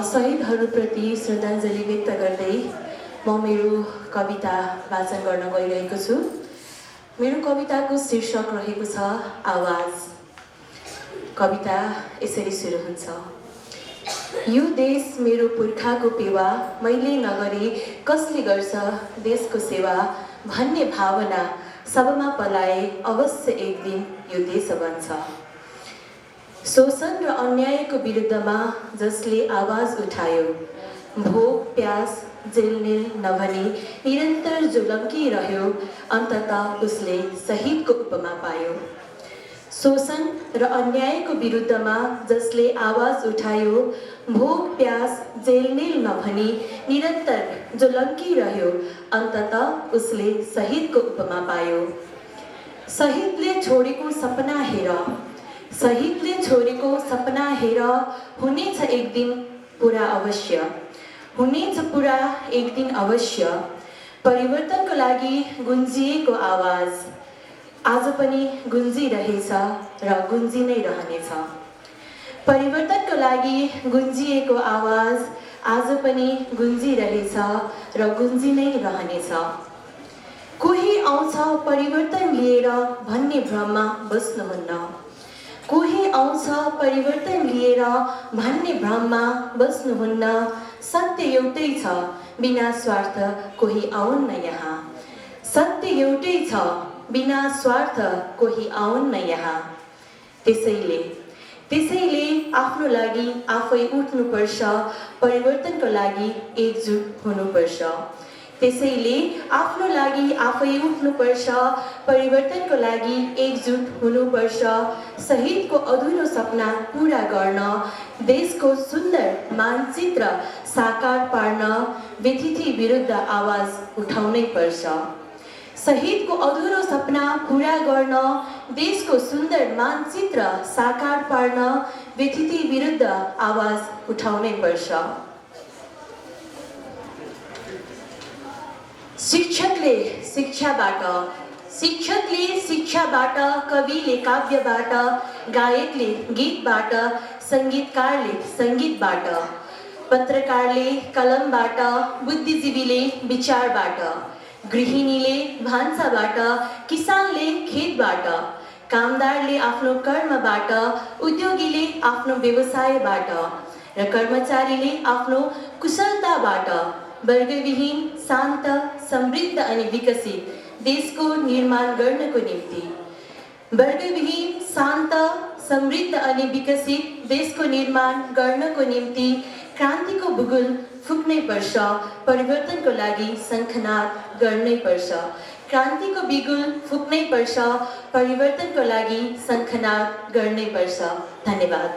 शहीदहरूप्रति श्रद्धाञ्जली व्यक्त गर्दै म मेरो कविता वाचन गर्न गइरहेको छु। मेरो कविताको शीर्षक रहेको छ आवाज। कविता यसरी सुरु हुन्छ। यो देश मेरो पुर्खाको पेवा, मैले नगरी कसले गर्छ देशको सेवा भन्ने भावना सबमा पलाए अवश्य एक दिन यो देश बन्छ। शोषण र अन्यायको विरुद्धमा जसले आवाज उठायो, भोक प्यास जेलनेल नभनी निरन्तर जो लम्किरह्यो, अन्ततः उसले शहीदको उपमा पायो। शोषण र अन्यायको विरुद्धमा जसले आवाज उठायो, भोक प्यास जेलनेल नभनी निरन्तर जो लम्किरह्यो, अन्ततः उसले शहीदको उपमा पायो। शहीदले छोडेको सपना हेर, शहीदले छोडेको सपना हेर, हुनेछ एक दिन पुरा अवश्य, हुनेछ पुरा एक दिन अवश्य। परिवर्तनको लागि गुन्जिएको आवाज आज पनि गुन्जिरहेछ र गुन्जि नै रहनेछ। परिवर्तनको लागि गुन्जिएको आवाज आज पनि गुन्जिरहेछ र गुन्जि नै रहनेछ। कोही आउँछ परिवर्तन लिएर भन्ने भ्रममा बस्नुहुन्न, कोही आउँछ परिवर्तन लिएर भन्ने भ्रममा बस्नुहुन्न। सत्य एउटै छ बिना स्वार्थ कोही आउन्न यहाँ, सत्य एउटै छ बिना स्वार्थ कोही आउन्न यहाँ। त्यसैले आफ्नो लागि आफै उठ्नुपर्छ, परिवर्तनको लागि एकजुट हुनुपर्छ। त्यसैले आफ्नो लागि आफै उठ्नुपर्छ, परिवर्तनको लागि एकजुट हुनुपर्छ। शहीदको अधुरो सपना पूरा गर्न, देशको सुन्दर मानचित्र साकार पार्न व्यथिति विरुद्ध आवाज उठाउनै पर्छ। शहीदको अधुरो सपना पूरा गर्न, देशको सुन्दर मानचित्र साकार पार्न व्यथिति विरुद्ध आवाज उठाउनै पर्छ। शिक्षकले शिक्षाबाट, कविले काव्यबाट, गायकले गीतबाट, सङ्गीतकारले सङ्गीतबाट, पत्रकारले कलमबाट, बुद्धिजीवीले विचारबाट, गृहिणीले भान्साबाट, किसानले खेतबाट, कामदारले आफ्नो कर्मबाट, उद्योगीले आफ्नो व्यवसायबाट र कर्मचारीले आफ्नो कुशलताबाट वर्गविहीन, शान्त, समृद्ध अनि विकसित देशको निर्माण गर्नको निम्ति, वर्गविहीन, शान्त, समृद्ध अनि विकसित देशको निर्माण गर्नको निम्ति क्रान्तिको बुगुल फुक्नै पर्छ, परिवर्तनको लागि शङ्खनाद गर्नै पर्छ। क्रान्तिको बिगुल फुक्नै पर्छ, परिवर्तनको लागि शङ्खनाद गर्नै पर्छ। धन्यवाद।